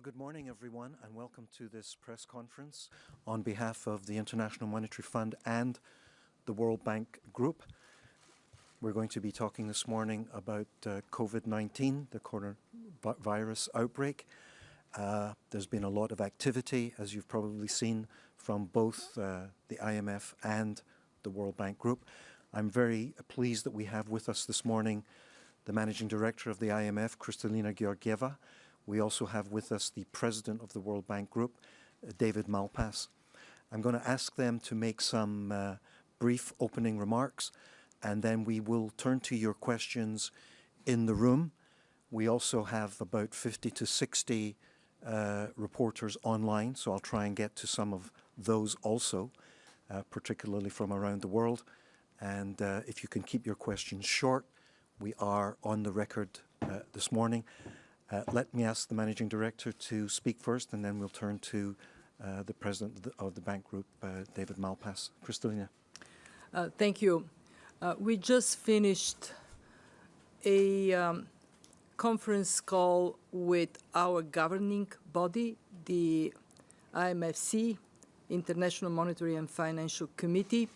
Well, good morning, everyone, and welcome to this press conference on behalf of the International Monetary Fund and the World Bank Group. We're going to be talking this morning about COVID-19, the coronavirus outbreak. There's been a lot of activity, as you've probably seen, from both the IMF and the World Bank Group. I'm very pleased that we have with us this morning the Managing Director of the IMF, Kristalina Georgieva. We also have with us the President of the World Bank Group, David Malpass. I'm going to ask them to make some brief opening remarks, and then we will turn to your questions in the room. We also have about 50 to 60 reporters online, so I'll try and get to some of those also, particularly from around the world. And if you can keep your questions short, we are on the record this morning. Let me ask the Managing Director to speak first, and then we'll turn to the President of the Bank Group, David Malpass. Kristalina. Thank you. We just finished a conference call with our governing body, the IMFC, International Monetary and Financial Committee,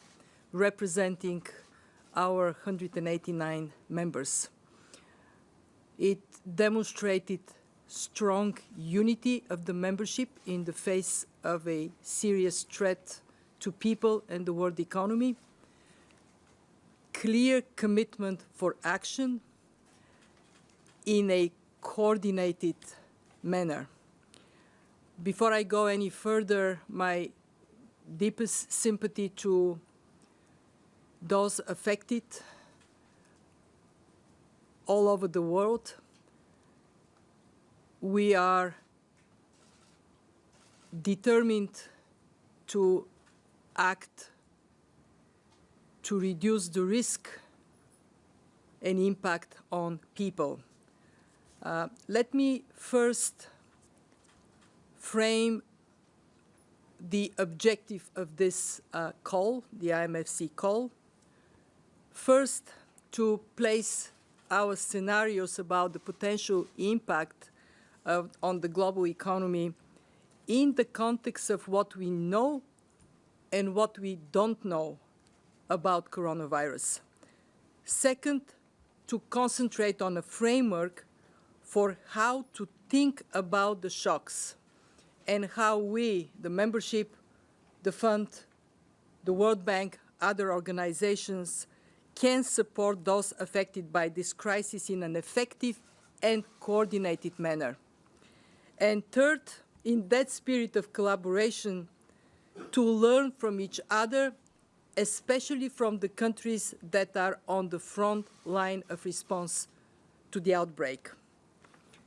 representing our 189 members. It demonstrated strong unity of the membership in the face of a serious threat to people and the world economy, clear commitment for action in a coordinated manner. Before I go any further, my deepest sympathy to those affected all over the world. We are determined to act to reduce the risk and impact on people. Let me first frame the objective of this call, the IMFC call. First, to place our scenarios about the potential impact on the global economy in the context of what we know and what we don't know about coronavirus. Second, to concentrate on a framework for how to think about the shocks and how we, the membership, the fund, the World Bank, other organizations, can support those affected by this crisis in an effective and coordinated manner. And third, in that spirit of collaboration, to learn from each other, especially from the countries that are on the front line of response to the outbreak.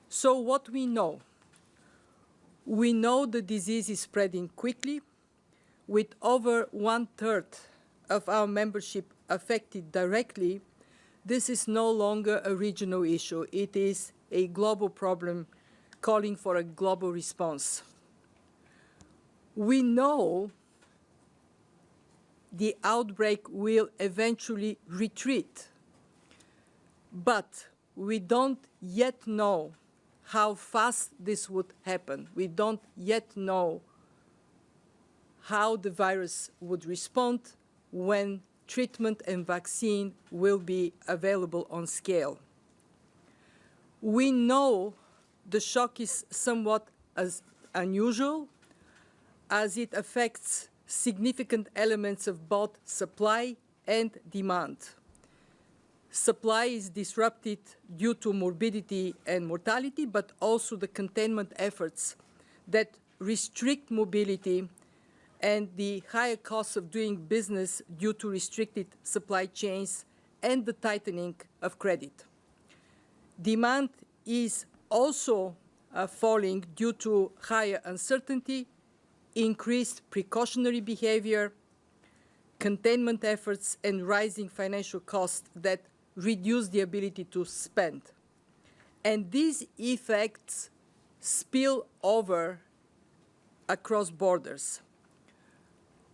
So what we know? We know the disease is spreading quickly, with over 1/3 of our membership affected directly. This is no longer a regional issue. It is a global problem calling for a global response. We know the outbreak will eventually retreat, but we don't yet know how fast this would happen. We don't yet know how the virus would respond when treatment and vaccine will be available on scale. We know the shock is somewhat unusual, as it affects significant elements of both supply and demand. Supply is disrupted due to morbidity and mortality, but also the containment efforts that restrict mobility and the higher costs of doing business due to restricted supply chains and the tightening of credit. Demand is also falling due to higher uncertainty, increased precautionary behavior, containment efforts, and rising financial costs that reduce the ability to spend. And these effects spill over across borders.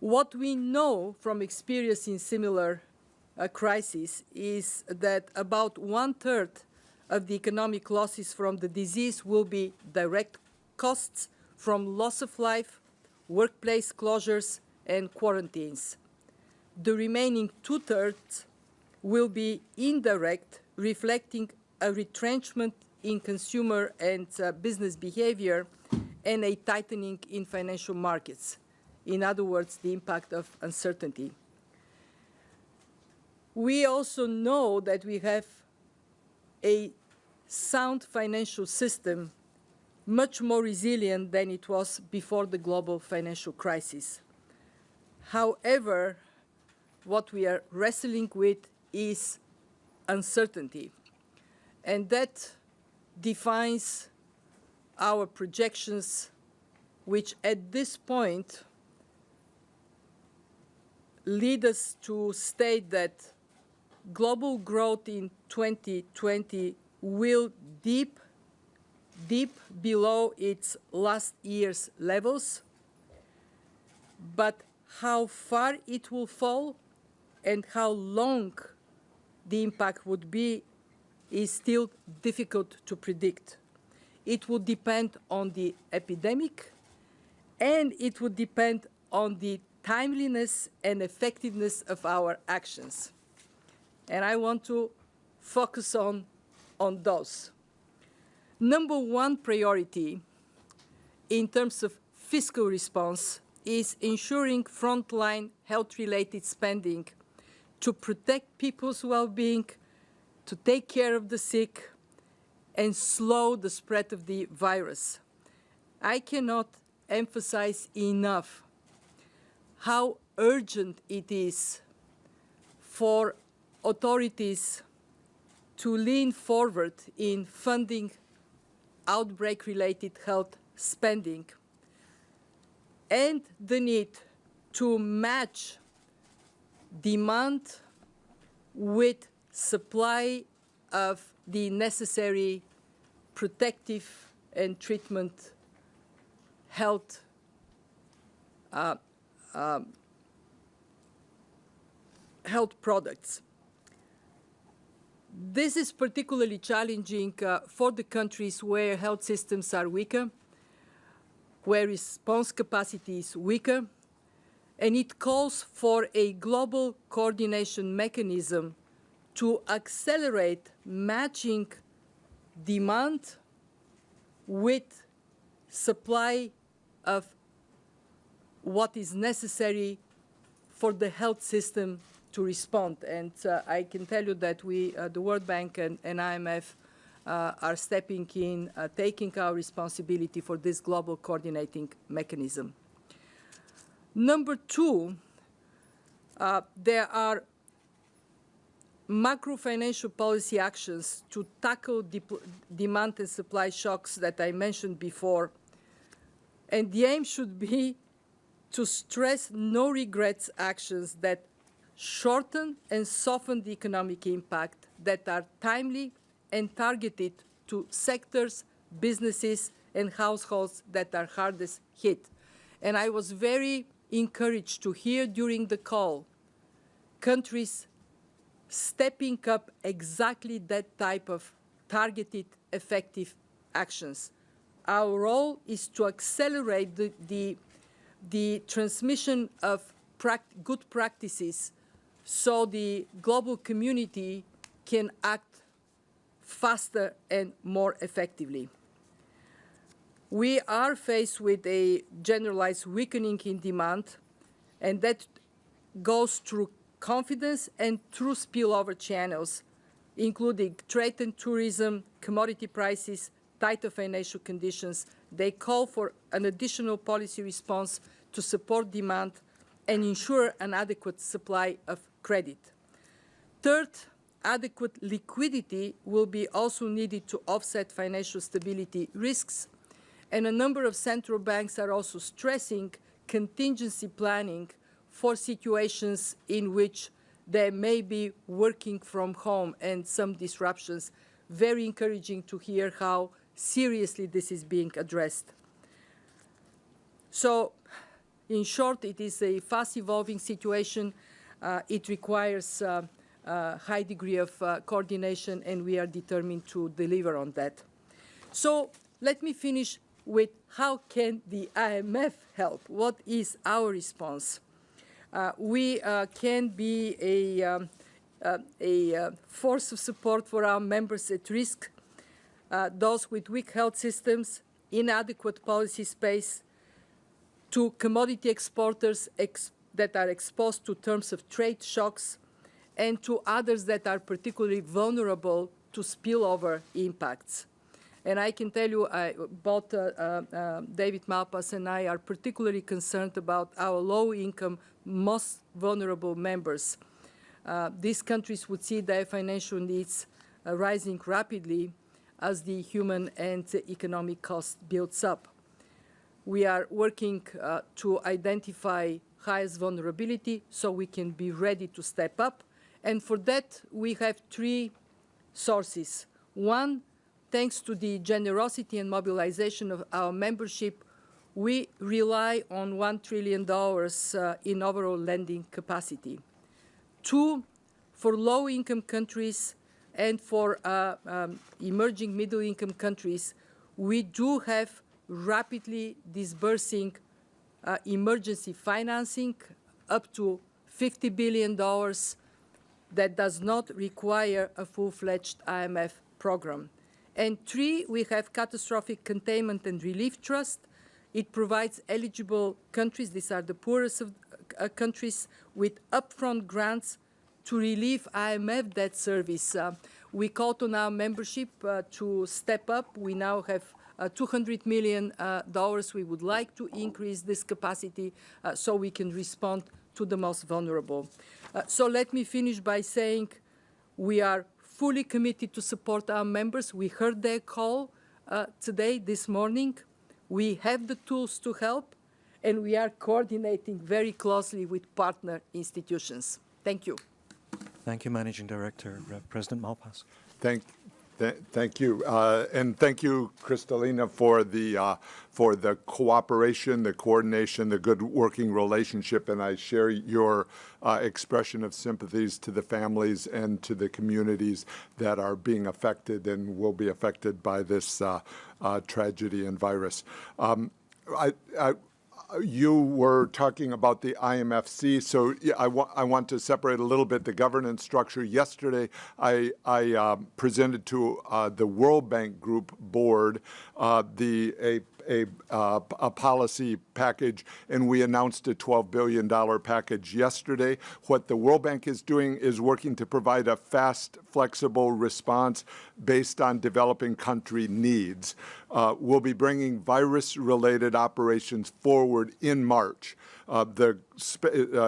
What we know from experience in similar crises is that about 1/3 of the economic losses from the disease will be direct costs from loss of life, workplace closures, and quarantines. The remaining two-thirds will be indirect, reflecting a retrenchment in consumer and business behavior and a tightening in financial markets. In other words, the impact of uncertainty. We also know that we have a sound financial system, much more resilient than it was before the global financial crisis. However, what we are wrestling with is uncertainty, and that defines our projections, which at this point lead us to state that global growth in 2020 will dip below its last year's levels, but how far it will fall and how long the impact would be is still difficult to predict. It will depend on the epidemic, and it will depend on the timeliness and effectiveness of our actions. And I want to focus on those. Number one priority in terms of fiscal response is ensuring frontline health-related spending to protect people's well-being, to take care of the sick, and slow the spread of the virus. I cannot emphasize enough how urgent it is for authorities to lean forward in funding outbreak-related health spending, and the need to match demand with supply of the necessary protective and treatment health health products. This is particularly challenging for the countries where health systems are weaker, where response capacity is weaker, and it calls for a global coordination mechanism to accelerate matching demand with supply of what is necessary for the health system to respond. And I can tell you that we, the World Bank and IMF, are stepping in, taking our responsibility for this global coordinating mechanism. Number two, there are macro-financial policy actions to tackle demand and supply shocks that I mentioned before. And the aim should be to stress no regrets actions that shorten and soften the economic impact, that are timely and targeted to sectors, businesses, and households that are hardest hit. And I was very encouraged to hear during the call countries stepping up exactly that type of targeted, effective actions. Our role is to accelerate the transmission of good practices so the global community can act faster and more effectively. We are faced with a generalized weakening in demand, and that goes through confidence and through spillover channels, including trade and tourism, commodity prices, tighter financial conditions. They call for an additional policy response to support demand and ensure an adequate supply of credit. Third, adequate liquidity will be also needed to offset financial stability risks, and a number of central banks are also stressing contingency planning for situations in which they may be working from home and some disruptions. Very encouraging to hear how seriously this is being addressed. So, in short, it is a fast-evolving situation. It requires a high degree of coordination, and we are determined to deliver on that. So let me finish with how can the IMF help? What is our response? We can be a force of support for our members at risk, those with weak health systems, inadequate policy space, to commodity exporters that are exposed to terms of trade shocks, and to others that are particularly vulnerable to spillover impacts. And I can tell you, both David Malpass and I are particularly concerned about our low-income, most vulnerable members. These countries would see their financial needs rising rapidly as the human and economic cost builds up. We are working to identify highest vulnerability so we can be ready to step up. And for that, we have three sources. One, thanks to the generosity and mobilization of our membership, we rely on $1 trillion in overall lending capacity. Two, for low-income countries and for emerging middle-income countries, we do have rapidly disbursing emergency financing up to $50 billion that does not require a full-fledged IMF program. And three, we have catastrophic containment and relief trust. It provides eligible countries, these are the poorest of countries, with upfront grants to relieve IMF debt service. We called on our membership to step up. We now have $200 million. We would like to increase this capacity so we can respond to the most vulnerable. So let me finish by saying we are fully committed to support our members. We heard their call today, this morning. We have the tools to help, and we are coordinating very closely with partner institutions. Thank you. Thank you, Managing Director. President Malpass. Thank you, and thank you, Kristalina, for the cooperation, the coordination, the good working relationship, and I share your expression of sympathies to the families and to the communities that are being affected and will be affected by this tragedy and virus. You were talking about the IMFC, so I want to separate a little bit the governance structure. Yesterday, I presented to the World Bank Group board a policy package, and we announced a $12 billion package yesterday. What the World Bank is doing is working to provide a fast, flexible response based on developing country needs. We'll be bringing virus-related operations forward in March. The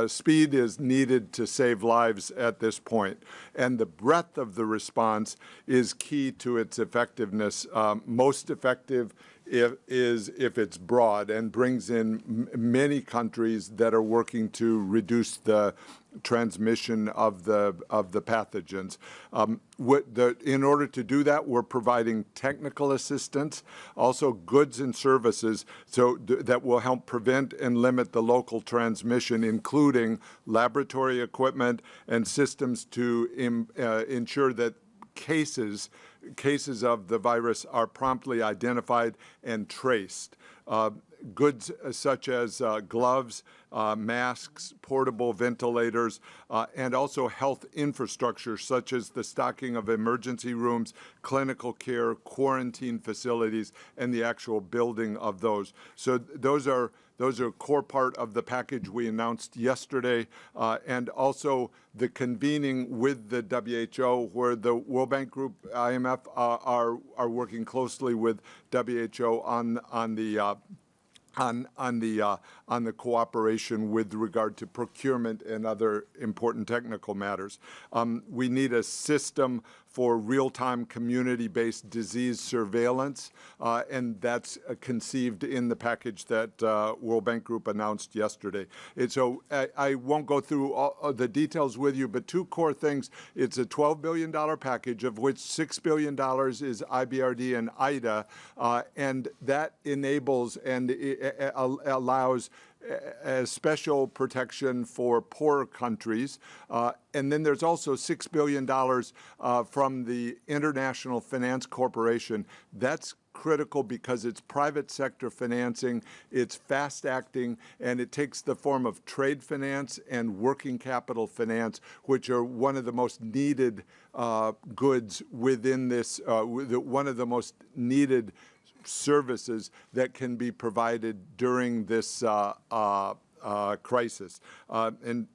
speed is needed to save lives at this point, and the breadth of the response is key to its effectiveness. Most effective if it's broad and brings in many countries that are working to reduce the transmission of the pathogens. In order to do that, we're providing technical assistance, also goods and services that will help prevent and limit the local transmission, including laboratory equipment and systems to ensure that cases of the virus are promptly identified and traced. Goods such as gloves, masks, portable ventilators, and also health infrastructure such as the stocking of emergency rooms, clinical care, quarantine facilities, and the actual building of those. So those are a core part of the package we announced yesterday, and also the convening with the WHO, where the World Bank Group, IMF, are working closely with WHO on the cooperation with regard to procurement and other important technical matters. We need a system for real-time community-based disease surveillance, and that's conceived in the package that World Bank Group announced yesterday. So I won't go through all the details with you, but two core things. It's a $12 billion package, of which $6 billion is IBRD and IDA, and that enables and allows special protection for poorer countries. And then there's also $6 billion from the International Finance Corporation. That's critical because it's private sector financing, it's fast acting, and it takes the form of trade finance and working capital finance, which are one of the most needed goods within this, one of the most needed services that can be provided during this crisis. And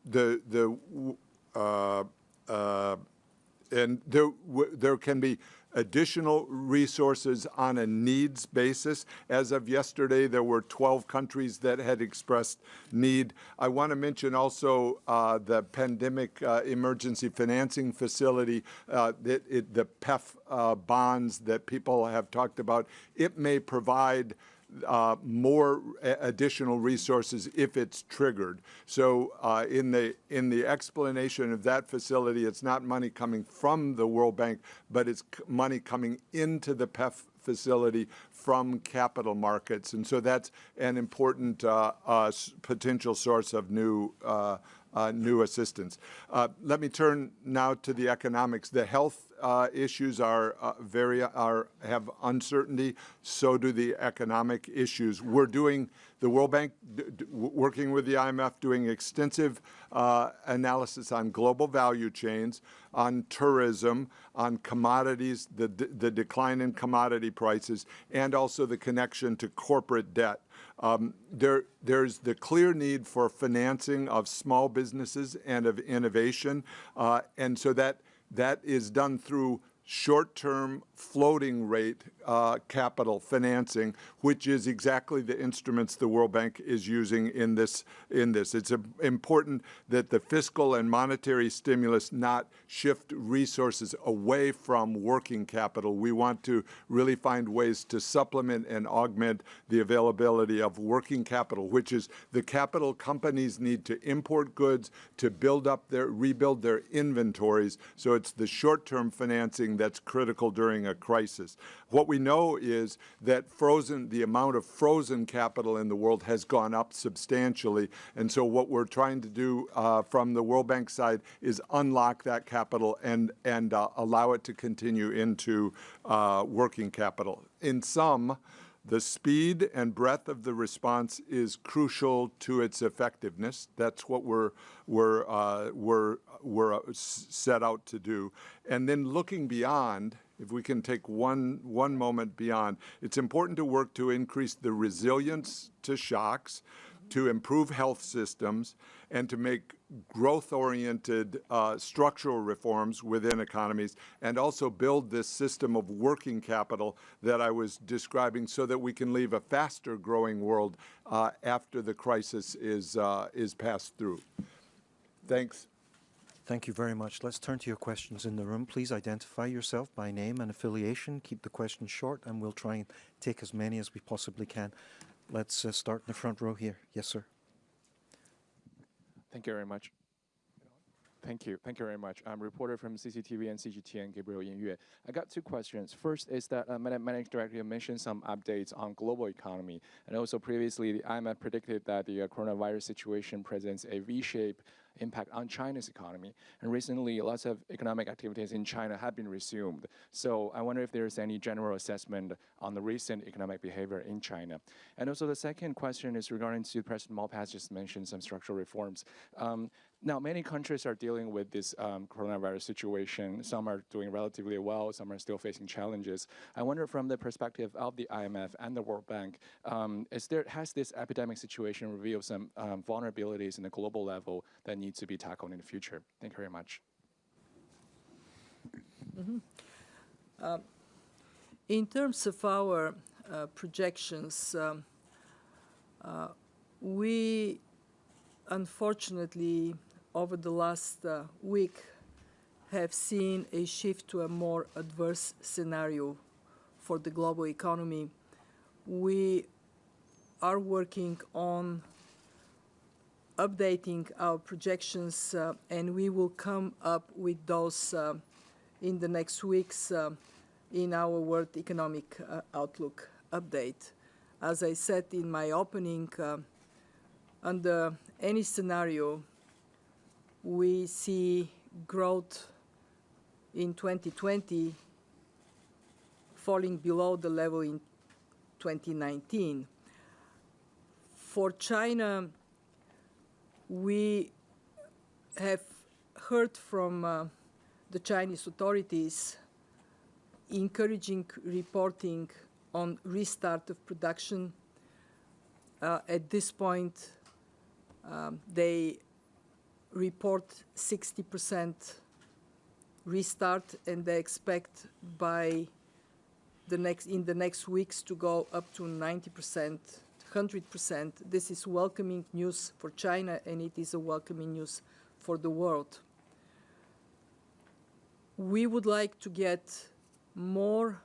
there can be additional resources on a needs basis. As of yesterday, there were 12 countries that had expressed need. I want to mention also the Pandemic Emergency Financing Facility, the PEF bonds that people have talked about. It may provide more additional resources if it's triggered. So in the explanation of that facility, it's not money coming from the World Bank, but it's money coming into the PEF facility from capital markets. And so that's an important potential source of new assistance. Let me turn now to the economics. The health issues have uncertainty. So do the economic issues. We're doing the World Bank, working with the IMF, doing extensive analysis on global value chains, on tourism, on commodities, the decline in commodity prices, and also the connection to corporate debt. There's the clear need for financing of small businesses and of innovation, and so that is done through short-term floating rate capital financing, which is exactly the instruments the World Bank is using in this. It's important that the fiscal and monetary stimulus not shift resources away from working capital. We want to really find ways to supplement and augment the availability of working capital, which is the capital companies need to import goods, to rebuild their inventories. So it's the short-term financing that's critical during a crisis. What we know is that the amount of frozen capital in the world has gone up substantially. And so what we're trying to do from the World Bank side is unlock that capital and allow it to continue into working capital. In sum, the speed and breadth of the response is crucial to its effectiveness. That's what we're set out to do. And then looking beyond, if we can take one moment beyond, it's important to work to increase the resilience to shocks, to improve health systems, and to make growth-oriented structural reforms within economies, and also build this system of working capital that I was describing so that we can leave a faster-growing world after the crisis is passed through. Thanks. Thank you very much. Let's turn to your questions in the room. Please identify yourself by name and affiliation. Keep the questions short, and we'll try and take as many as we possibly can. Let's start in the front row here. Yes, sir. Thank you very much. Thank you very much. I'm a reporter from CCTV and CGTN, Gabriel Yingyue. I got two questions. First is that Managing Director mentioned some updates on global economy. And also previously, the IMF predicted that the coronavirus situation presents a V-shaped impact on China's economy. And recently, lots of economic activities in China have been resumed. So I wonder if there's any general assessment on the recent economic behavior in China. And also the second question is regarding to President Malpass just mentioned some structural reforms. Now, many countries are dealing with this coronavirus situation. Some are doing relatively well. Some are still facing challenges. I wonder from the perspective of the IMF and the World Bank, has this epidemic situation revealed some vulnerabilities in the global level that need to be tackled in the future? Thank you very much. Mm-hmm. In terms of our projections, we unfortunately over the last week have seen a shift to a more adverse scenario for the global economy. We are working on updating our projections, and we will come up with those in the next weeks in our World Economic Outlook update. As I said in my opening, under any scenario, we see growth in 2020 falling below the level in 2019. For China, we have heard from the Chinese authorities encouraging reporting on restart of production. At this point, they report 60% restart, and they expect in the next weeks to go up to 90%, 100%. This is welcoming news for China, and it is a welcoming news for the world. We would like to get more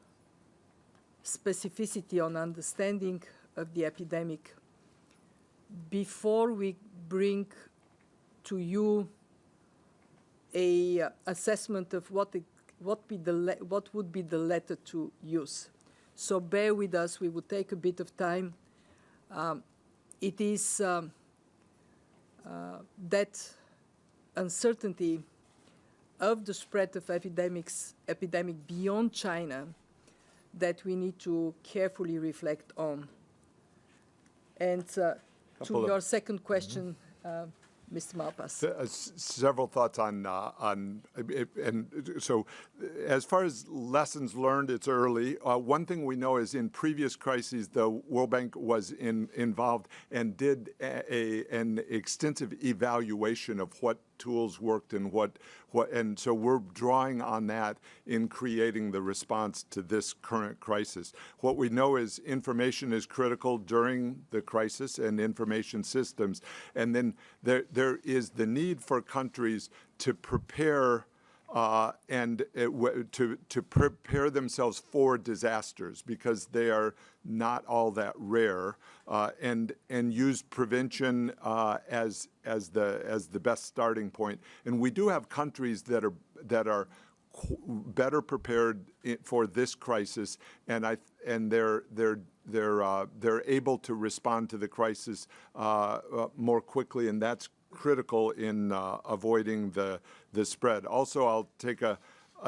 specificity on understanding of the epidemic before we bring to you a assessment of what would be the letter to use. So bear with us. We would take a bit of time. It is that uncertainty of the spread of epidemic beyond China that we need to carefully reflect on. And to your second question, Mr. Malpass. Several thoughts on and so as far as lessons learned, it's early. One thing we know is in previous crises, the World Bank was involved and did an extensive evaluation of what tools worked and and so we're drawing on that in creating the response to this current crisis. What we know is information is critical during the crisis and information systems, and then there is the need for countries to prepare to prepare themselves for disasters, because they are not all that rare, and use prevention as the best starting point. And we do have countries that are better prepared for this crisis, and they're able to respond to the crisis more quickly, and that's critical in avoiding the spread. Also, I'll take a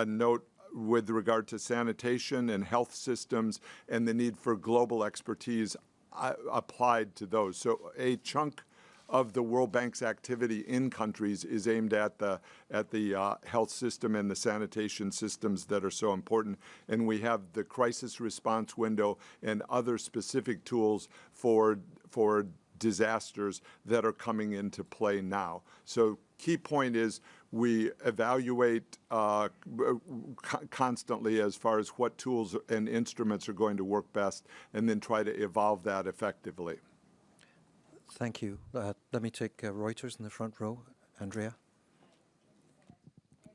note with regard to sanitation and health systems and the need for global expertise applied to those. So a chunk of the World Bank's activity in countries is aimed at the health system and the sanitation systems that are so important. And we have the crisis response window and other specific tools for disasters that are coming into play now. So key point is we evaluate constantly as far as what tools and instruments are going to work best, and then try to evolve that effectively. Thank you. Let me take Reuters in the front row. Andrea?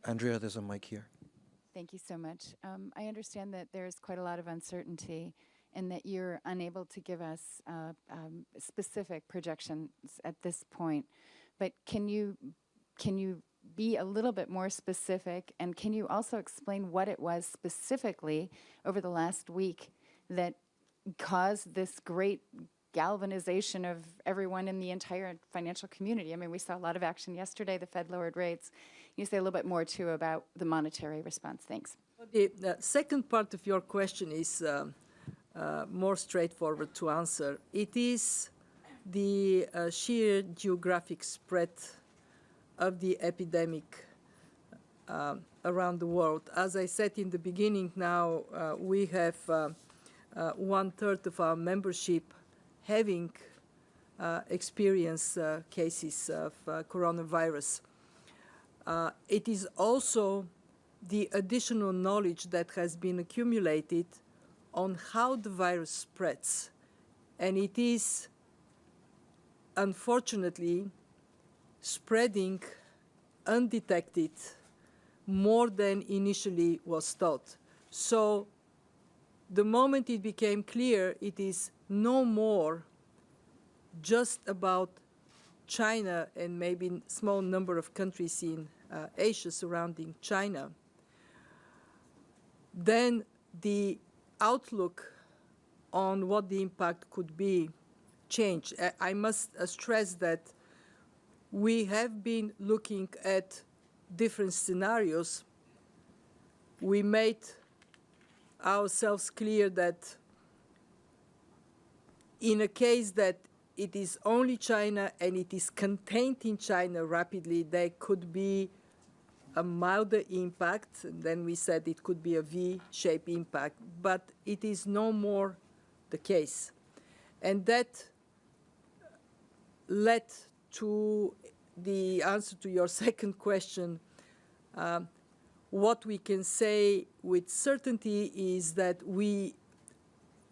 Andrea, there's a mic here. Thank you so much. I understand that there's quite a lot of uncertainty and that you're unable to give us specific projections at this point. But can you be a little bit more specific, and can you also explain what it was specifically over the last week that caused this great galvanization of everyone in the entire financial community? I mean, we saw a lot of action yesterday. The Fed lowered rates. Can you say a little bit more, too, about the monetary response? Thanks. The second part of your question is more straightforward to answer. It is the sheer geographic spread of the epidemic around the world. As I said in the beginning, now we have 1/3 of our membership having experienced cases of coronavirus. It is also the additional knowledge that has been accumulated on how the virus spreads. And it is, unfortunately, spreading undetected more than initially was thought. So the moment it became clear, it is no more just about China and maybe a small number of countries in Asia surrounding China, then the outlook on what the impact could be changed. I must stress that we have been looking at different scenarios. We made ourselves clear that in a case that it is only China and it is contained in China rapidly, there could be a milder impact. And then we said it could be a V-shaped impact, but it is no more the case. And that led to the answer to your second question. What we can say with certainty is that we,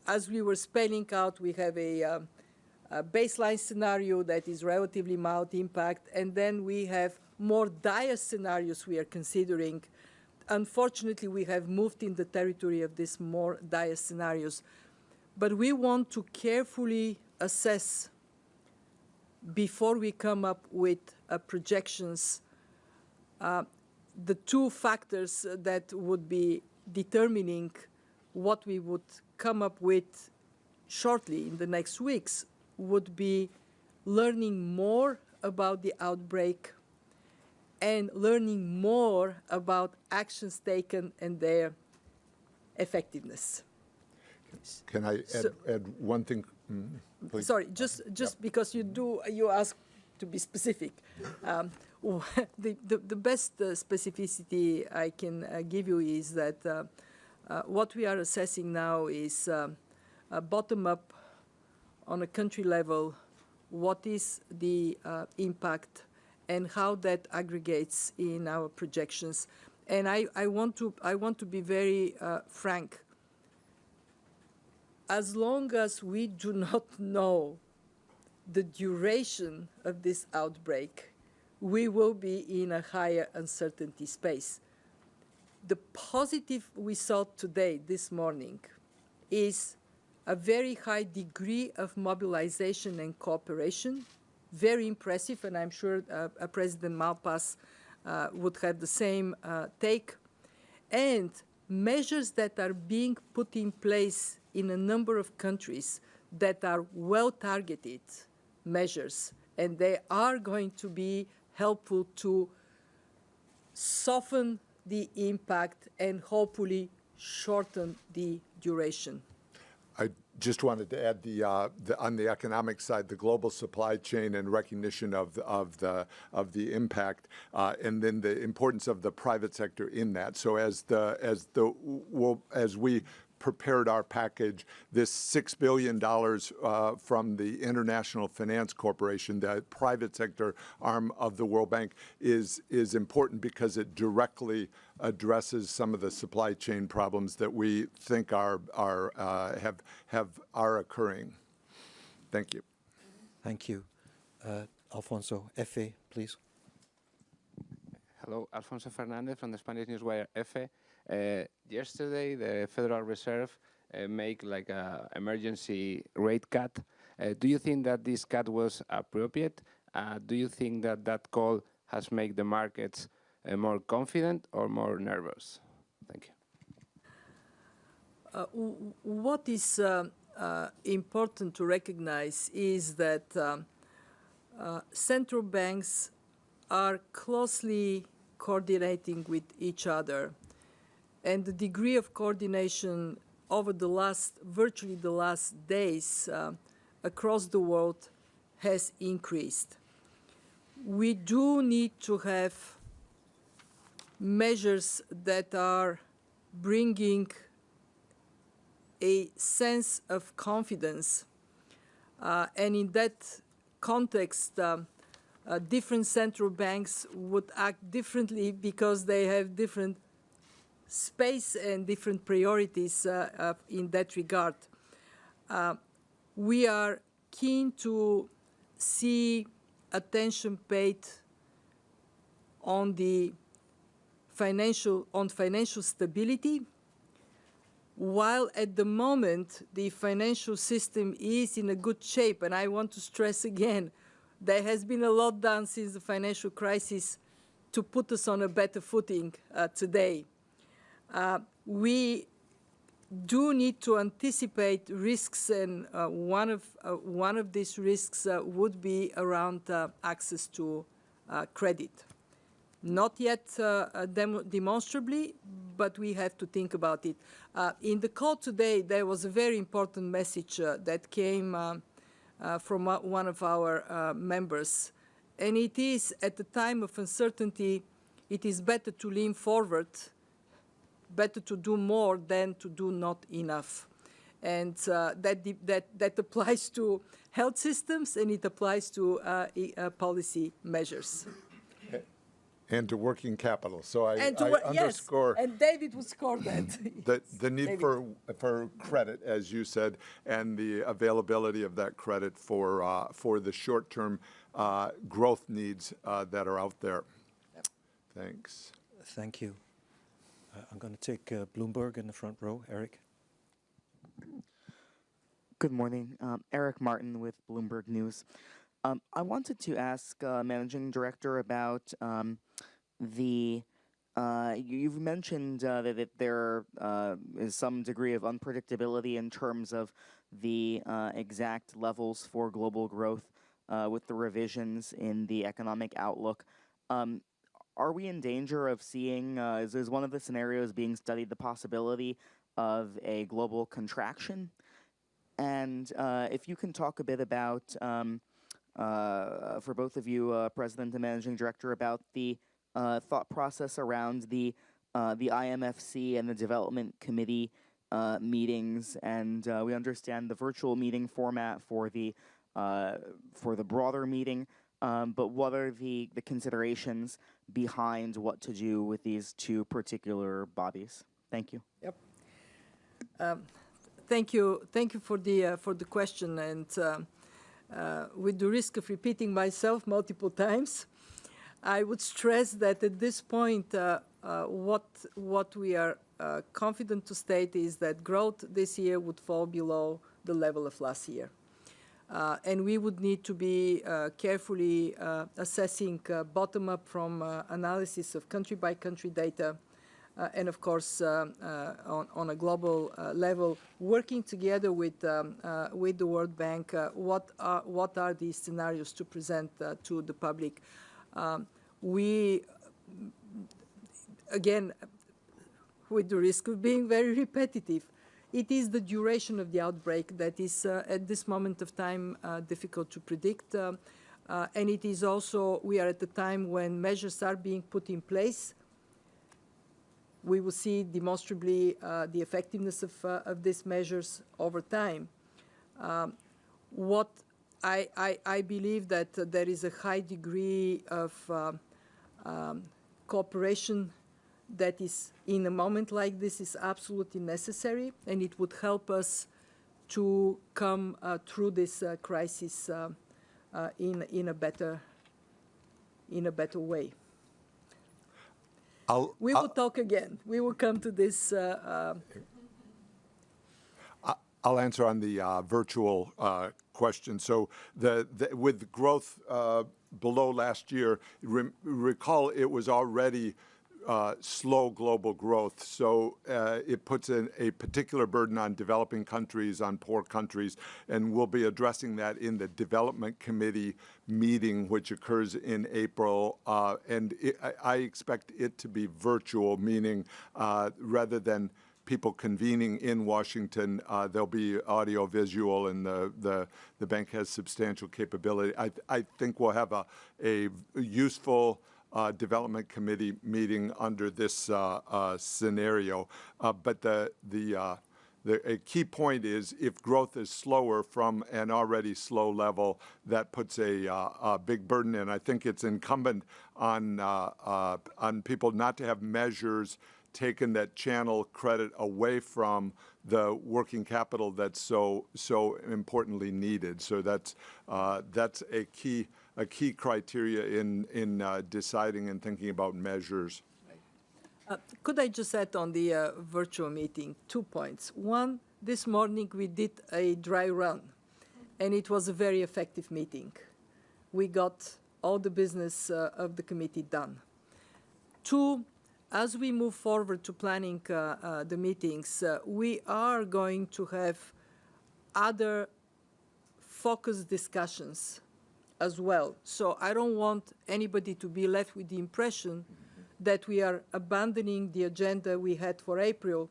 as we were spelling out, we have a baseline scenario that is relatively mild impact, and then we have more dire scenarios we are considering. Unfortunately, we have moved in the territory of these more dire scenarios. But we want to carefully assess before we come up with projections the two factors that would be determining what we would come up with shortly in the next weeks would be learning more about the outbreak and learning more about actions taken and their effectiveness. Can I add one thing? Please. Sorry, just because you ask to be specific. The best specificity I can give you is that what we are assessing now is bottom up on a country level, what is the impact and how that aggregates in our projections. And I want to be very frank. As long as we do not know the duration of this outbreak, we will be in a higher uncertainty space. The positive we saw today, this morning, is a very high degree of mobilization and cooperation, very impressive, and I'm sure President Malpass would have the same take, and measures that are being put in place in a number of countries that are well-targeted measures, and they are going to be helpful to soften the impact and hopefully shorten the duration. I just wanted to add on the economic side, the global supply chain and recognition of the impact, and then the importance of the private sector in that. So as we prepared our package, this $6 billion from the International Finance Corporation, the private sector arm of the World Bank, is important because it directly addresses some of the supply chain problems that we think are occurring. Thank you. Thank you. Alfonso, EFE, please. Hello, Alfonso Fernandez from the Spanish newswire EFE. Yesterday, the Federal Reserve made like an emergency rate cut. Do you think that this cut was appropriate? Do you think that that call has made the markets more confident or more nervous? Thank you. What is important to recognize is that central banks are closely coordinating with each other. And the degree of coordination over virtually the last days across the world has increased. We do need to have measures that are bringing a sense of confidence. And in that context, different central banks would act differently because they have different space and different priorities in that regard. We are keen to see attention paid on the financial stability, while at the moment the financial system is in a good shape. And I want to stress again, there has been a lot done since the financial crisis to put us on a better footing today. We do need to anticipate risks, and one of these risks would be around access to credit. Not yet demonstrably, but we have to think about it. In the call today, there was a very important message that came from one of our members. And it is, at the time of uncertainty, it is better to lean forward, better to do more than to do not enough. And that applies to health systems, and it applies to policy measures. And to working capital. So I yes, underscore and David would score that. the need for credit, as you said, and the availability of that credit for the short-term growth needs that are out there. Yep. Thanks. Thank you. I'm going to take Bloomberg in the front row. Eric. Good morning. Eric Martin with Bloomberg News. I wanted to ask Managing Director about you've mentioned that there is some degree of unpredictability in terms of the exact levels for global growth with the revisions in the economic outlook. Are we in danger of seeing, is one of the scenarios being studied the possibility of a global contraction? And if you can talk a bit about, for both of you, President and Managing Director, about the thought process around the IMFC and the Development Committee meetings, and we understand the virtual meeting format for the broader meeting, but what are the considerations behind what to do with these two particular bodies? Thank you. Yep. Thank you for the question, and with the risk of repeating myself multiple times, I would stress that at this point, what we are confident to state is that growth this year would fall below the level of last year. And we would need to be carefully assessing bottom-up from analysis of country-by-country data, and of course, on a global level, working together with the World Bank, what are these scenarios to present to the public. We, again, with the risk of being very repetitive, it is the duration of the outbreak that is, at this moment of time, difficult to predict. And it is also, we are at a time when measures are being put in place. We will see demonstrably the effectiveness of these measures over time. What I believe that there is a high degree of cooperation that is, in a moment like this, is absolutely necessary, and it would help us to come through this crisis in a better way. We will talk again. We will come to this. I'll answer on the virtual question. So with growth below last year, recall it was already slow global growth. So it puts a particular burden on developing countries, on poor countries, and we'll be addressing that in the Development Committee meeting, which occurs in April. And I expect it to be virtual, meaning rather than people convening in Washington, there'll be audio, visual, and the bank has substantial capability. I think we'll have a useful Development Committee meeting under this scenario. But a key point is if growth is slower from an already slow level, that puts a big burden in. I think it's incumbent on people not to have measures taken that channel credit away from the working capital that's so importantly needed. So that's a key criteria in deciding and thinking about measures. Could I just add on the virtual meeting 2 points? One, this morning we did a dry run, and it was a very effective meeting. We got all the business of the committee done. Two, as we move forward to planning the meetings, we are going to have other focused discussions as well. So I don't want anybody to be left with the impression that we are abandoning the agenda we had for April.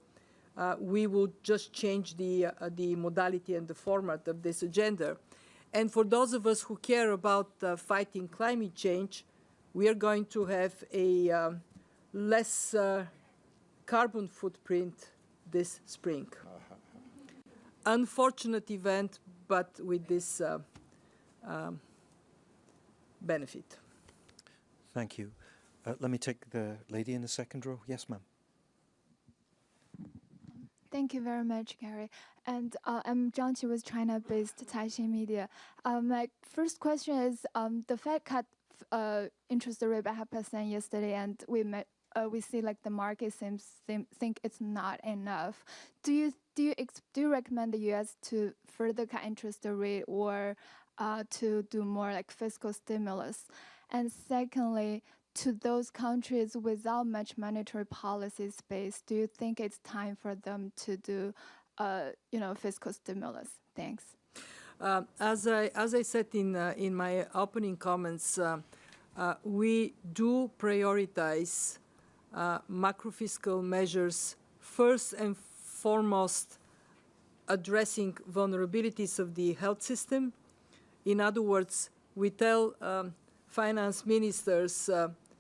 We would just change the modality and the format of this agenda. And for those of us who care about fighting climate change, we are going to have a less carbon footprint this spring. Unfortunate event, but with this benefit. Thank you. Let me take the lady in the second row. Yes, ma'am. Thank you very much, Gary. And I'm Zhang Qi with China-based Taixing Media. My first question is, the Fed cut interest rate by 0.5% yesterday, and we see like the market think it's not enough. Do you recommend the U.S. to further cut interest rate or to do more like fiscal stimulus? And secondly, to those countries without much monetary policy space, do you think it's time for them to do, fiscal stimulus? Thanks. As I said in my opening comments, we do prioritize macrofiscal measures, first and foremost addressing vulnerabilities of the health system. In other words, we tell finance ministers,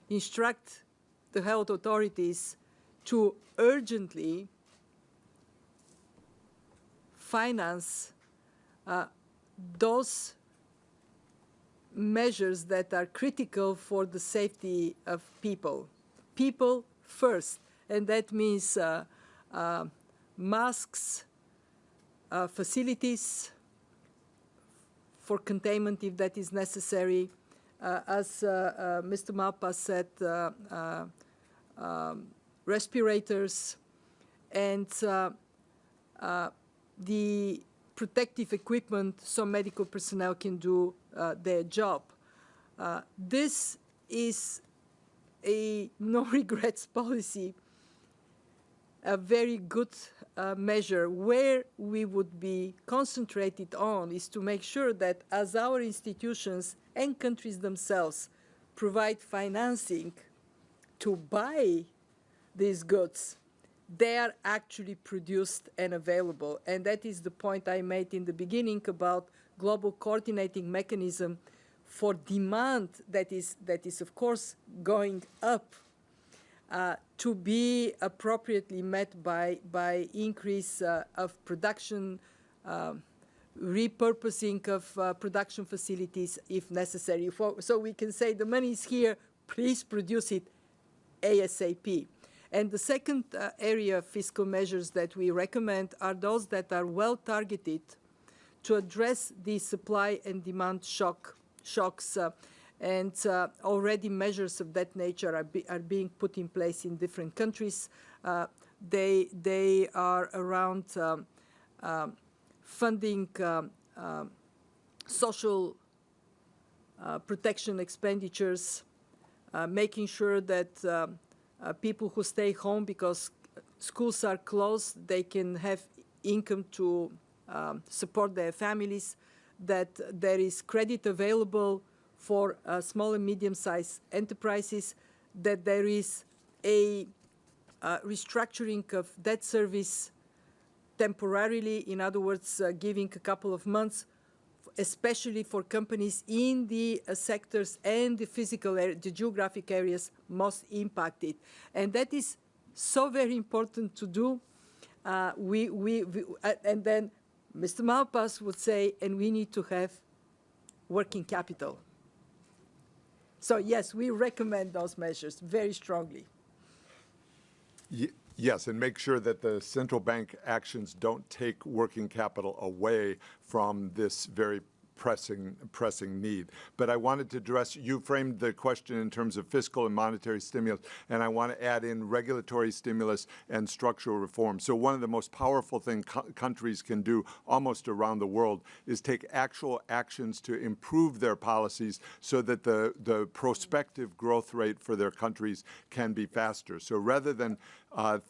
instruct the health authorities to urgently finance those measures that are critical for the safety of people. People first, and that means masks, facilities for containment if that is necessary. As Mr. Malpass said, respirators, and the protective equipment so medical personnel can do their job. This is a no-regrets policy, a very good measure. Where we would be concentrated on is to make sure that as our institutions and countries themselves provide financing to buy these goods, they are actually produced and available. And that is the point I made in the beginning about global coordinating mechanism for demand that is of course going up to be appropriately met by increase of production, repurposing of production facilities if necessary. So we can say the money is here, please produce it ASAP. And the second area of fiscal measures that we recommend are those that are well targeted to address the supply and demand shocks, and already measures of that nature are being put in place in different countries. They are around funding social protection expenditures, making sure that people who stay home because schools are closed, they can have income to support their families, that there is credit available for small and medium-sized enterprises, that there is a restructuring of debt service temporarily, in other words, giving a couple of months, especially for companies in the sectors and the physical, the geographic areas most impacted. And that is so very important to do. And then Mr. Malpass would say, and we need to have working capital. So yes, we recommend those measures very strongly. Yes, and make sure that the central bank actions don't take working capital away from this very pressing need. But I wanted to address, you framed the question in terms of fiscal and monetary stimulus, and I want to add in regulatory stimulus and structural reform. So one of the most powerful things countries can do almost around the world is take actual actions to improve their policies so that the prospective growth rate for their countries can be faster. So rather than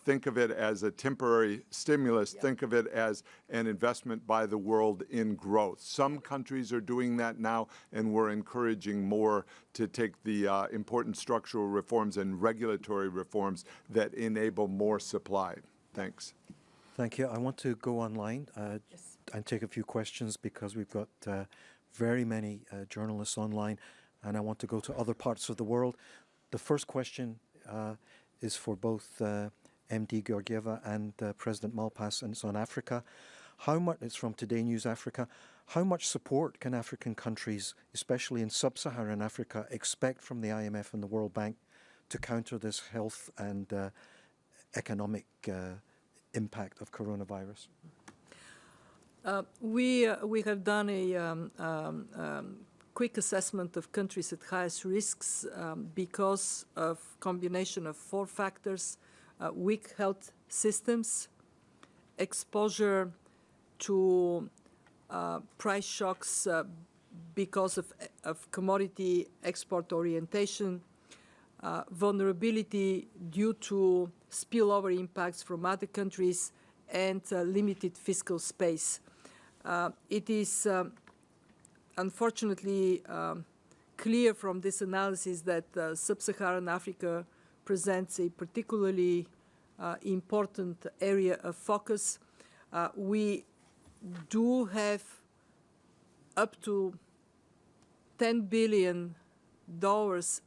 think of it as a temporary stimulus. Yeah. Think of it as an investment by the world in growth. Some countries are doing that now, and we're encouraging more to take the important structural reforms and regulatory reforms that enable more supply. Thanks. Thank you. I want to go online Yes. and take a few questions because we've got very many journalists online, and I want to go to other parts of the world. The first question is for both MD Georgieva and President Malpass, and it's on Africa. It's from Today News Africa. How much support can African countries, especially in sub-Saharan Africa, expect from the IMF and the World Bank to counter this health and economic impact of coronavirus? We have done a quick assessment of countries at highest risks because of combination of 4 factors: weak health systems, exposure to price shocks because of commodity export orientation, vulnerability due to spillover impacts from other countries, and limited fiscal space. It is unfortunately clear from this analysis that sub-Saharan Africa presents a particularly important area of focus. We do have up to $10 billion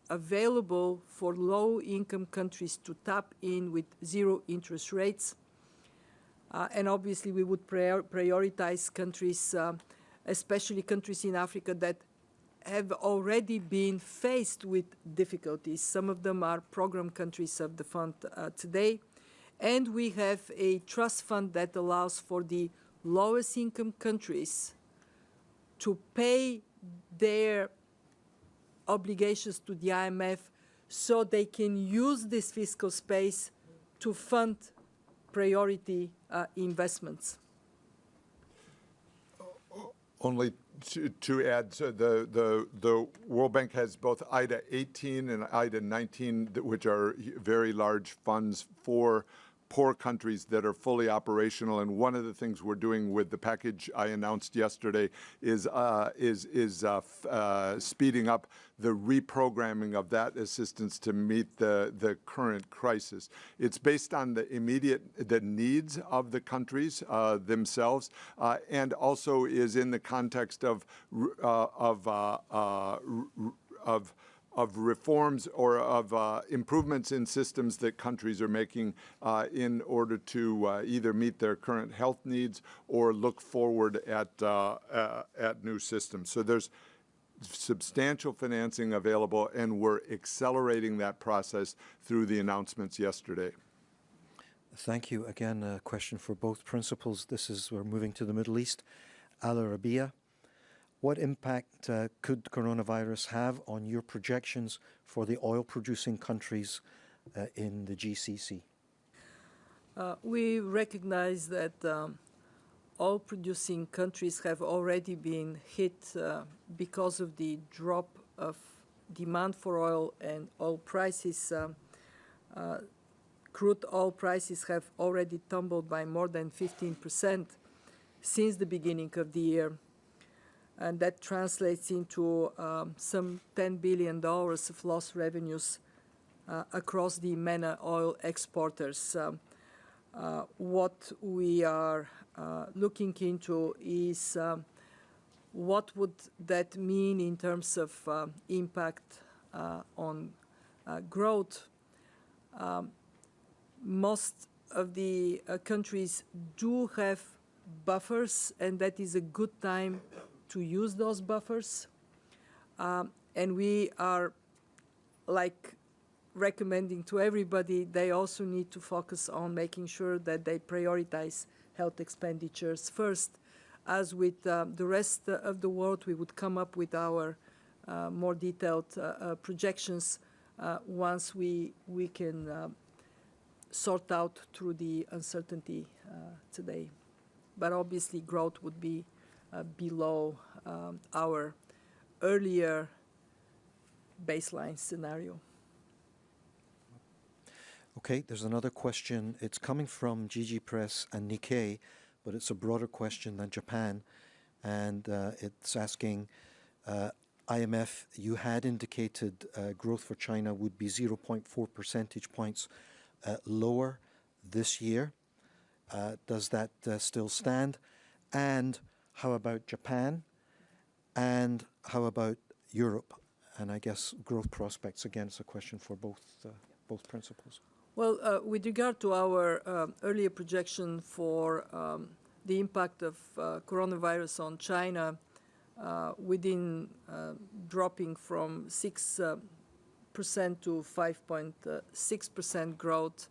available for low-income countries to tap in with 0 interest rates. And obviously, we would prioritize countries, especially countries in Africa that have already been faced with difficulties. Some of them are program countries of the fund today. And we have a trust fund that allows for the lowest income countries to pay their obligations to the IMF so they can use this fiscal space to fund priority investments. Only to add, so the World Bank has both IDA 18 and IDA 19, which are very large funds for poor countries that are fully operational. And one of the things we're doing with the package I announced yesterday is speeding up the reprogramming of that assistance to meet the current crisis. It's based on the needs of the countries themselves, and also is in the context of reforms or of improvements in systems that countries are making in order to either meet their current health needs or look forward at new systems. So there's substantial financing available, and we're accelerating that process through the announcements yesterday. Thank you. Again, a question for both principals. We're moving to the Middle East. Al Arabiya. What impact could coronavirus have on your projections for the oil-producing countries in the GCC? We recognize that oil-producing countries have already been hit because of the drop of demand for oil and oil prices. Crude oil prices have already tumbled by more than 15% since the beginning of the year. And that translates into some $10 billion of lost revenues across the MENA oil exporters. What we are looking into is what would that mean in terms of impact on growth. Most of the countries do have buffers, and that is a good time to use those buffers. And we are recommending to everybody, they also need to focus on making sure that they prioritize health expenditures first. As with the rest of the world, we would come up with our more detailed projections once we can sort out through the uncertainty today. But obviously, growth would be below our earlier baseline scenario. Okay, there's another question. It's coming from Gigi Press and Nikkei, but it's a broader question than Japan. And it's asking, IMF, you had indicated growth for China would be 0.4 percentage points lower this year. Does that still stand? And how about Japan? And how about Europe? And I guess growth prospects, again, it's a question for both principles. Well, with regard to our earlier projection for the impact of coronavirus on China, within dropping from 6% to 5.6% growth,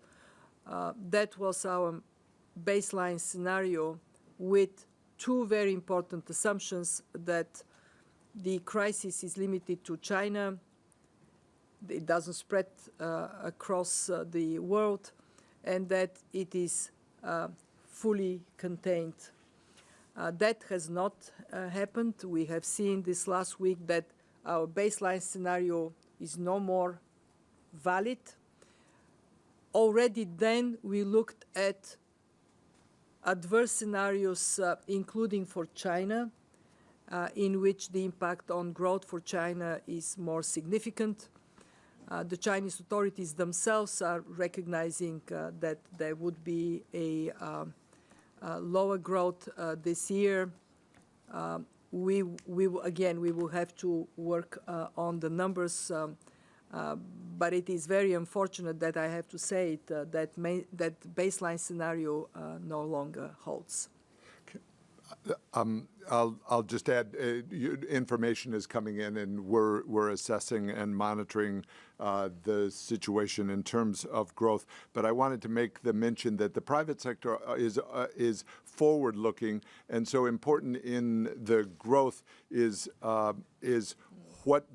that was our baseline scenario with two very important assumptions: that the crisis is limited to China, it doesn't spread across the world, and that it is fully contained. That has not happened. We have seen this last week that our baseline scenario is no more valid. Already then we looked at adverse scenarios, including for China, in which the impact on growth for China is more significant. The Chinese authorities themselves are recognizing that there would be a lower growth this year. We will have to work on the numbers, but it is very unfortunate that I have to say it, that baseline scenario no longer holds. I'll just add, information is coming in, and we're assessing and monitoring the situation in terms of growth. But I wanted to make the mention that the private sector is forward-looking, and so important in the growth is what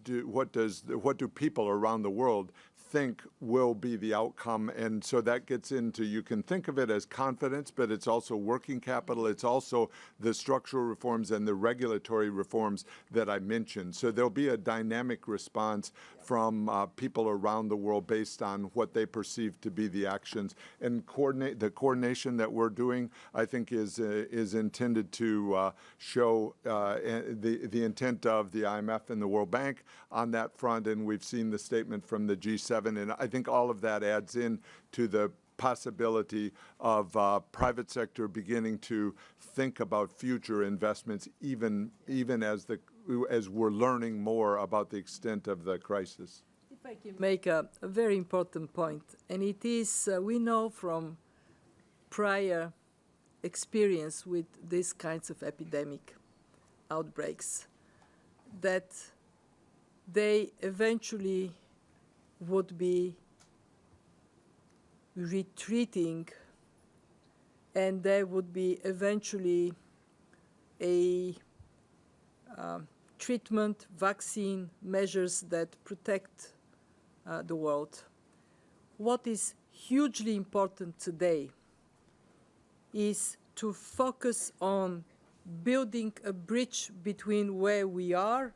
do people around the world think will be the outcome. And so that gets into, you can think of it as confidence, but it's also working capital. It's also the structural reforms and the regulatory reforms that I mentioned. So there'll be a dynamic response from people around the world based on what they perceive to be the actions. And the coordination that we're doing, I think, is intended to show the intent of the IMF and the World Bank on that front. And we've seen the statement from the G7. And I think all of that adds in to the possibility of private sector beginning to think about future investments, even as we're learning more about the extent of the crisis. If I can make a very important point, and it is, we know from prior experience with these kinds of epidemic outbreaks that they eventually would be retreating, and there would be eventually a treatment, vaccine measures that protect the world. What is hugely important today is to focus on building a bridge between where we are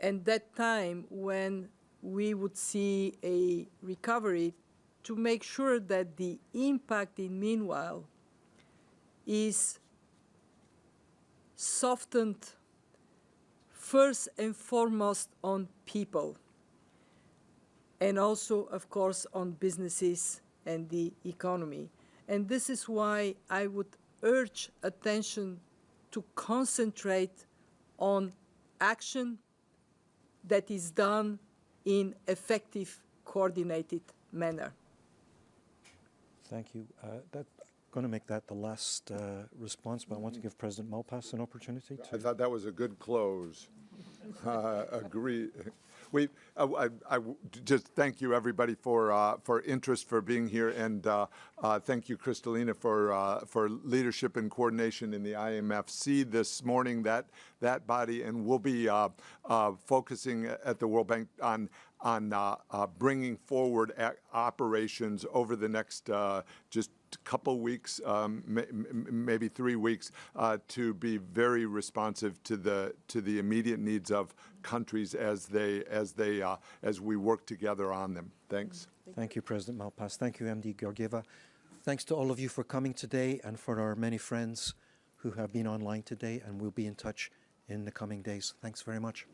and that time when we would see a recovery, to make sure that the impact in meanwhile is softened first and foremost on people, and also, of course, on businesses and the economy. And this is why I would urge attention to concentrate on action that is done in effective, coordinated manner. Thank you. I'm going to make that the last response, but I want to give President Malpass an opportunity to. I thought that was a good close. Agree. I just thank you, everybody, for interest, for being here, and thank you, Kristalina, for leadership and coordination in the IMFC this morning. That body, and we'll be focusing at the World Bank on bringing forward operations over the next just couple weeks, maybe 3 weeks, to be very responsive to the immediate needs of countries as we work together on them. Thanks. Thank you, President Malpass. Thank you, MD Georgieva. Thanks to all of you for coming today and for our many friends who have been online today, and we'll be in touch in the coming days. Thanks very much.